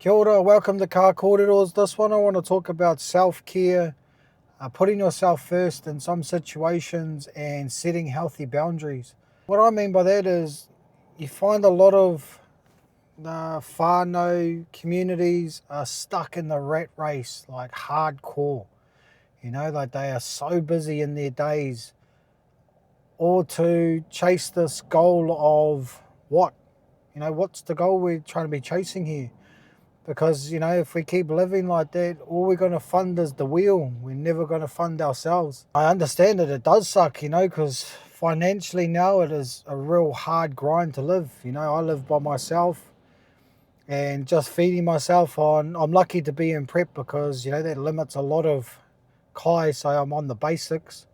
Kia ora, welcome to Car Corridors. This one I want to talk about self-care, putting yourself first in some situations and setting healthy boundaries. What I mean by that is you find a lot of whānau communities are stuck in the rat race, like hardcore. Like they are so busy in their days, or to chase this goal of what? What's the goal we're trying to be chasing here? Because, if we keep living like that, all we're going to fund is the wheel. We're never going to fund ourselves. I understand that it does suck, because financially now it is a real hard grind to live. I live by myself and just feeding myself on. I'm lucky to be in prep because, that limits a lot of kai, so I'm on the basics.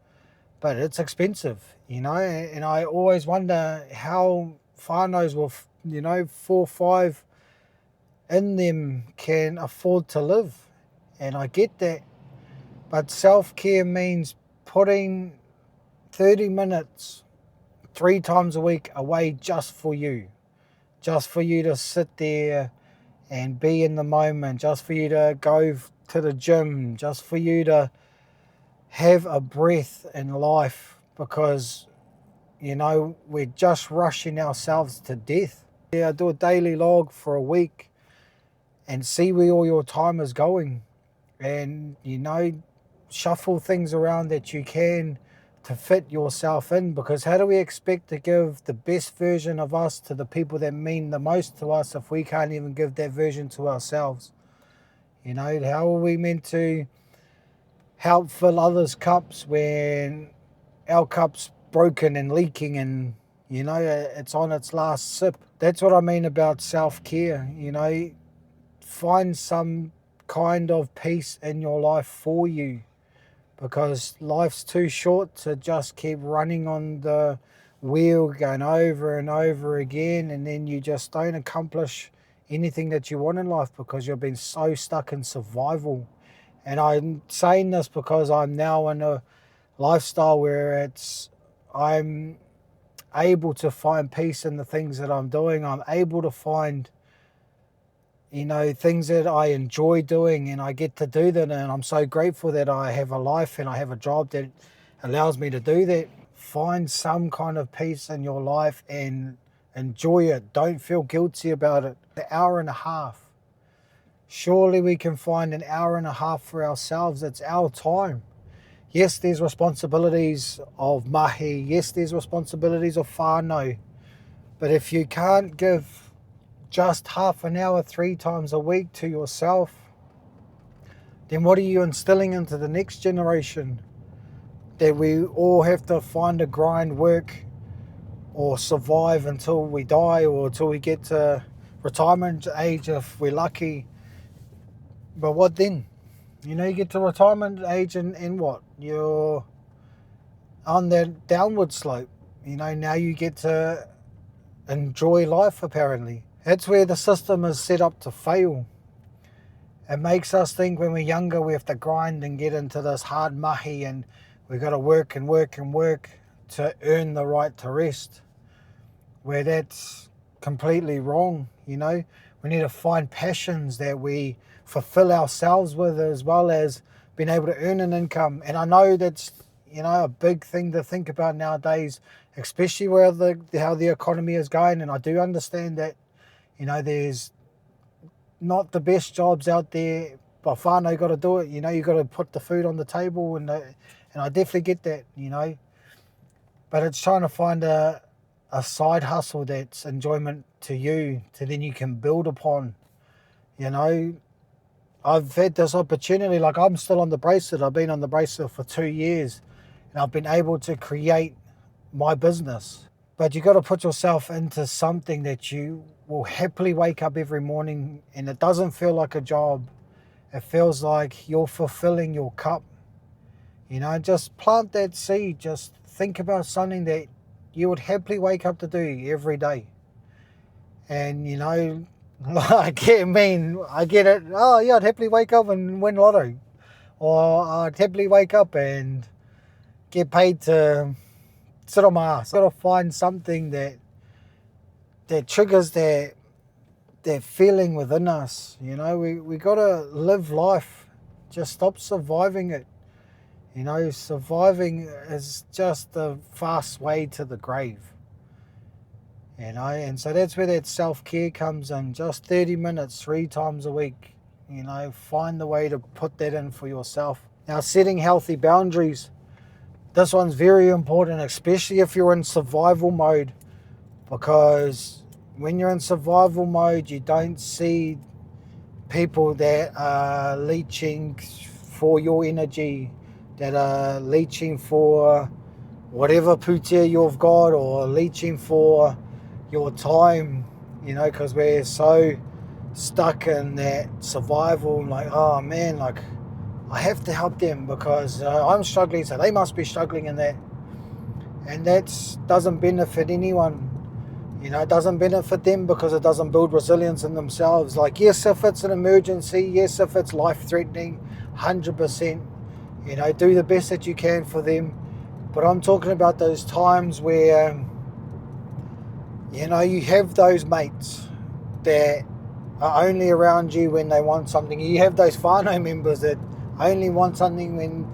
But it's expensive, and I always wonder how whānaus with, 4 or 5 in them can afford to live. And I get that, but self-care means putting 30 minutes 3 times a week away just for you to sit there and be in the moment, just for you to go to the gym, just for you to have a breath in life, because we're just rushing ourselves to death. I do a daily log for a week and see where all your time is going, and shuffle things around that you can to fit yourself in, because how do we expect to give the best version of us to the people that mean the most to us if we can't even give that version to ourselves? How are we meant to help fill others' cups when our cup's broken and leaking and it's on its last sip? That's what I mean about self-care. Find some kind of peace in your life for you, because life's too short to just keep running on the wheel, going over and over again, and then you just don't accomplish anything that you want in life because you've been so stuck in survival. And I'm saying this because I'm now in a lifestyle where I'm able to find peace in the things that I'm doing. I'm able to find things that I enjoy doing, and I get to do that, and I'm so grateful that I have a life and I have a job that allows me to do that. Find some kind of peace in your life and enjoy it. Don't feel guilty about it. An hour and a half. Surely we can find an hour and a half for ourselves. It's our time. Yes, there's responsibilities of mahi. Yes, there's responsibilities of whānau. But if you can't give just half an hour 3 times a week to yourself, then what are you instilling into the next generation? That we all have to find a grind, work, or survive until we die, or until we get to retirement age if we're lucky. But what then? You get to retirement age and what? You're on that downward slope. Now you get to enjoy life, apparently. That's where the system is set up to fail. It makes us think when we're younger we have to grind and get into this hard mahi, and we've got to work and work and work to earn the right to rest, where that's completely wrong. We need to find passions that we fulfill ourselves with, as well as being able to earn an income. And I know that's a big thing to think about nowadays, especially where how the economy is going. And I do understand that there's not the best jobs out there, but whānau got to do it. You got to put the food on the table, and I definitely get that. But it's trying to find a side hustle that's enjoyment to you, to then you can build upon. I've had this opportunity, like I'm still on the bracelet. I've been on the bracelet for 2 years, and I've been able to create my business. But you got to put yourself into something that you will happily wake up every morning, and it doesn't feel like a job. It feels like you're fulfilling your cup. Just plant that seed. Just think about something that you would happily wake up to do every day. And I get it. Oh yeah, I'd happily wake up and win lotto, or I'd happily wake up and get paid to sit on my ass. I've got to find something that triggers that that feeling within us. You know, we got to live life. Just stop surviving it. You know, surviving is just the fast way to the grave. You know, and so that's where that self-care comes in. Just 30 minutes, 3 times a week. You know, find the way to put that in for yourself. Now, setting healthy boundaries. This one's very important, especially if you're in survival mode, because when you're in survival mode, you don't see people that are leeching for your energy, that are leeching for whatever putia you've got, or leeching for your time, you know, because we're so stuck in that survival, like, oh man, like, I have to help them because I'm struggling, so they must be struggling in that. And that doesn't benefit anyone. You know, it doesn't benefit them because it doesn't build resilience in themselves. Like, yes, if it's an emergency, yes, if it's life-threatening, 100%, you know, do the best that you can for them. But I'm talking about those times where, you know, you have those mates that are only around you when they want something. You have those whānau members that only want something when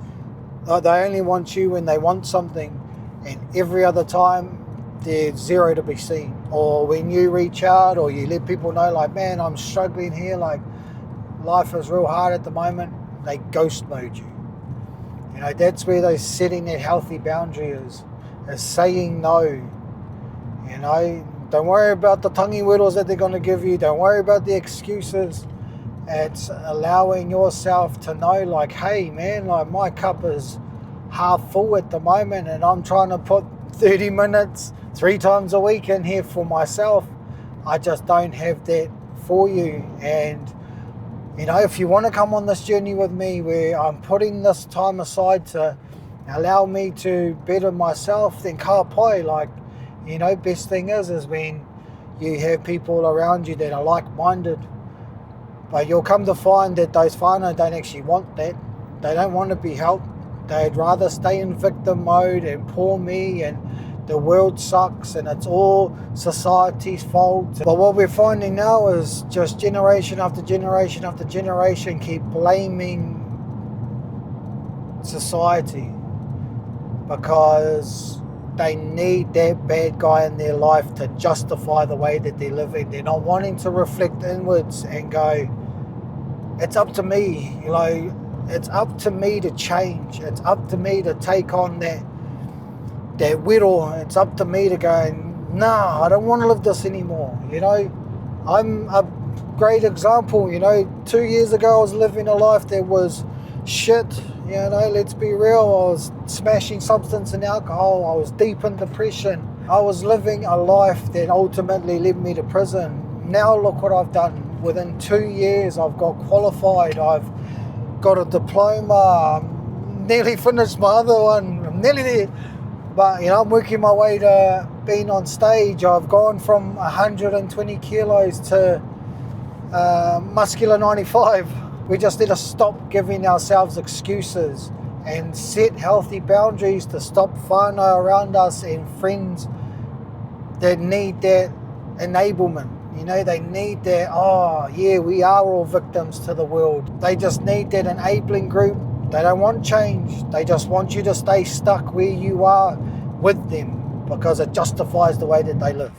they only want you when they want something, and every other time they're zero to be seen. Or when you reach out or you let people know, like, man, I'm struggling here, like, life is real hard at the moment, they ghost mode you. You know, that's where those setting that healthy boundary is saying no. You know, don't worry about the tangi whittles that they're going to give you. Don't worry about the excuses. It's allowing yourself to know, like, hey, man, like, my cup is half full at the moment and I'm trying to put 30 minutes 3 times a week in here for myself. I just don't have that for you. And, you know, if you want to come on this journey with me where I'm putting this time aside to allow me to better myself, then ka pai, like, you know, best thing is when you have people around you that are like-minded. But you'll come to find that those whānau don't actually want that. They don't want to be helped. They'd rather stay in victim mode and poor me and the world sucks and it's all society's fault. But what we're finding now is just generation after generation after generation keep blaming society because they need that bad guy in their life to justify the way that they're living. They're not wanting to reflect inwards and go, it's up to me, you know, it's up to me to change. It's up to me to take on that whittle. It's up to me to go, nah, I don't want to live this anymore. You know, I'm a great example. You know, 2 years ago I was living a life that was shit. You know, let's be real. I was smashing substance and alcohol. I was deep in depression. I was living a life that ultimately led me to prison. Now look what I've done. Within 2 years, I've got qualified. I've got a diploma. I'm nearly finished my other one. I'm nearly there. But, you know, I'm working my way to being on stage. I've gone from 120 kilos to muscular 95. We just need to stop giving ourselves excuses and set healthy boundaries to stop whānau around us and friends that need that enablement. You know, they need that, oh yeah, we are all victims to the world. They just need that enabling group. They don't want change. They just want you to stay stuck where you are with them because it justifies the way that they live.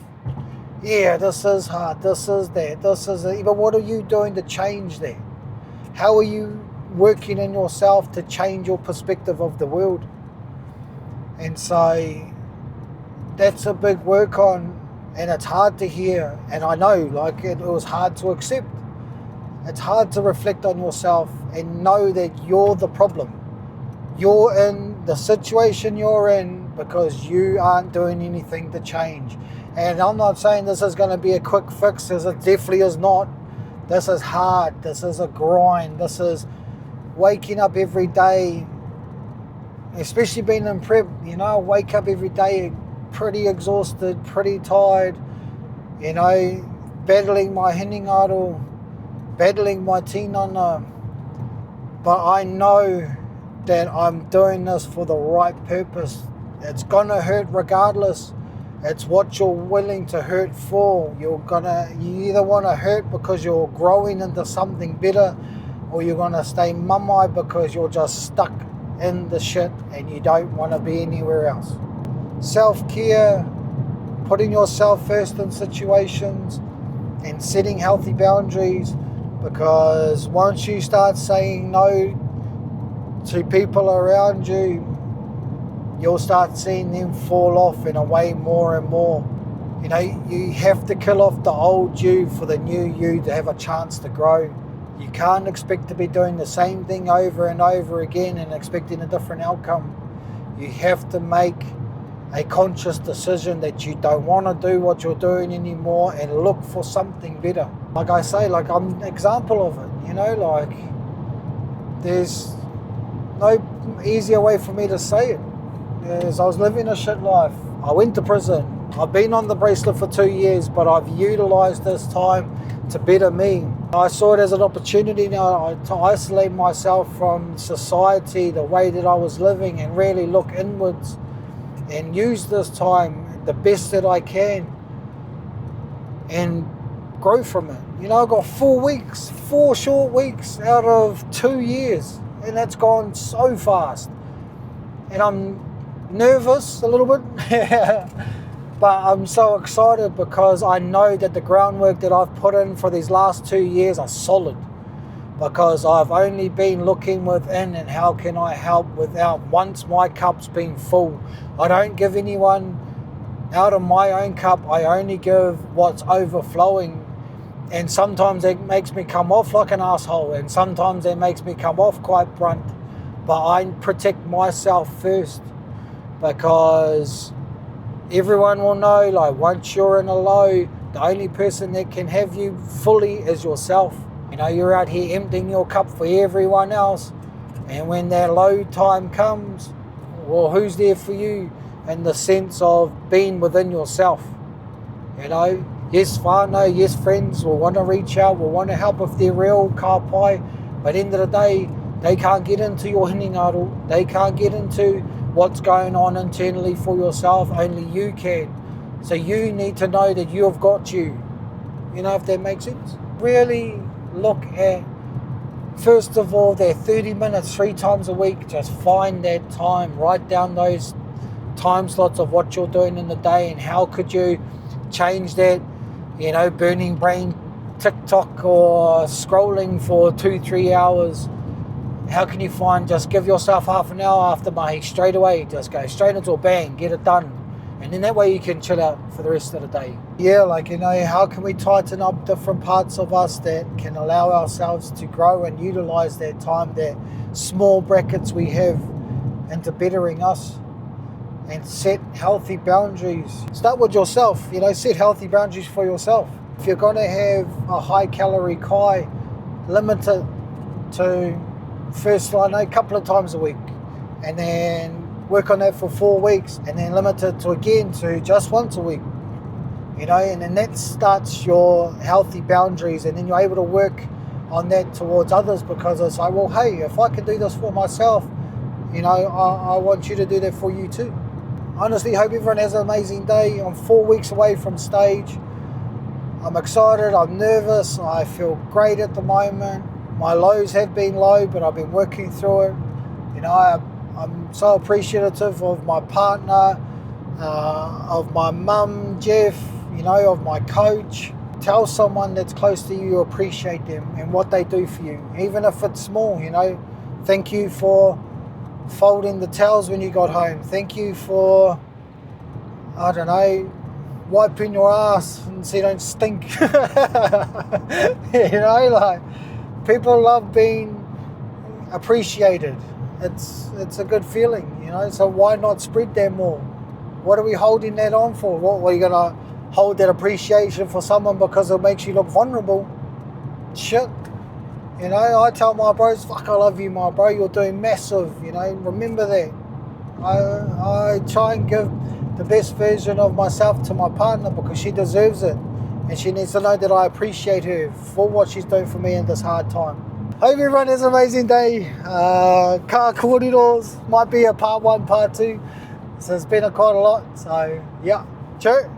Yeah, this is hard, this is that, this is it. But what are you doing to change that? How are you working in yourself to change your perspective of the world? And so that's a big work on, and it's hard to hear, and I know, like, it was hard to accept. It's hard to reflect on yourself and know that you're the problem. You're in the situation you're in because you aren't doing anything to change. And I'm not saying this is going to be a quick fix, as it definitely is not. This is hard. This is a grind. This is waking up every day, especially being in prep. You know, I wake up every day pretty exhausted, pretty tired, you know, battling my hiningaro, battling my tinana. But I know that I'm doing this for the right purpose. It's going to hurt regardless, It's what you're willing to hurt for. You either want to hurt because you're growing into something better, or you're going to stay mum-eyed because you're just stuck in the shit and you don't want to be anywhere else. Self-care, putting yourself first in situations and setting healthy boundaries, because once you start saying no to people around you, you'll start seeing them fall off in a way more and more. You know, you have to kill off the old you for the new you to have a chance to grow. You can't expect to be doing the same thing over and over again and expecting a different outcome. You have to make a conscious decision that you don't want to do what you're doing anymore and look for something better. Like I say, like I'm an example of it, you know, like there's no easier way for me to say it. As I was living a shit life. I went to prison. I've been on the bracelet for 2 years, but I've utilised this time to better me. I saw it as an opportunity now to isolate myself from society, the way that I was living, and really look inwards and use this time the best that I can and grow from it. You know, I got 4 short weeks out of 2 years, and that's gone so fast. And I'm nervous a little bit, but I'm so excited because I know that the groundwork that I've put in for these last 2 years are solid, because I've only been looking within and how can I help without once my cup's been full. I don't give anyone out of my own cup. I only give what's overflowing, and sometimes it makes me come off like an asshole, and sometimes it makes me come off quite blunt, but I protect myself first, because everyone will know, like, once you're in a low, the only person that can have you fully is yourself. You know, you're out here emptying your cup for everyone else, and when that low time comes, well, who's there for you in the sense of being within yourself? You know, yes, whānau, yes, friends will want to reach out, will want to help if they're real, ka pai, but at the end of the day, they can't get into your hinengaro, they can't get into what's going on internally for yourself. Only you can. So you need to know that you have got you. You know, if that makes sense. Really look at, first of all, that 30 minutes 3 times a week. Just find that time. Write down those time slots of what you're doing in the day and how could you change that. You know, burning brain TikTok or scrolling for 2-3 hours. How can you find, just give yourself half an hour after mahi straight away, just go straight into a bang, get it done. And then that way you can chill out for the rest of the day. Yeah, like, you know, how can we tighten up different parts of us that can allow ourselves to grow and utilise that time, that small brackets we have, into bettering us, and set healthy boundaries. Start with yourself, you know, set healthy boundaries for yourself. If you're going to have a high calorie kai, limit it to first, I know, a couple of times a week, and then work on that for 4 weeks, and then limit it to just once a week, you know, and then that starts your healthy boundaries, and then you're able to work on that towards others, because it's like, well, hey, if I can do this for myself, you know, I want you to do that for you too. Honestly, hope everyone has an amazing day. I'm 4 weeks away from stage. I'm excited, I'm nervous, I feel great at the moment. My lows have been low, but I've been working through it. You know, I'm so appreciative of my partner, of my mum, Jeff, you know, of my coach. Tell someone that's close to you, appreciate them and what they do for you, even if it's small, you know. Thank you for folding the towels when you got home. Thank you for, I don't know, wiping your ass and so you don't stink. You know, like, people love being appreciated. It's a good feeling, you know, so why not spread that more? What are we holding that on for? What, are you going to hold that appreciation for someone because it makes you look vulnerable? Shit. You know, I tell my bros, fuck, I love you, my bro, you're doing massive, you know, remember that. I try and give the best version of myself to my partner because she deserves it. And she needs to know that I appreciate her for what she's doing for me in this hard time. Hope everyone has an amazing day. Ka kōreros might be a part 1, part 2. So it's been quite a lot. So, yeah. Cheers.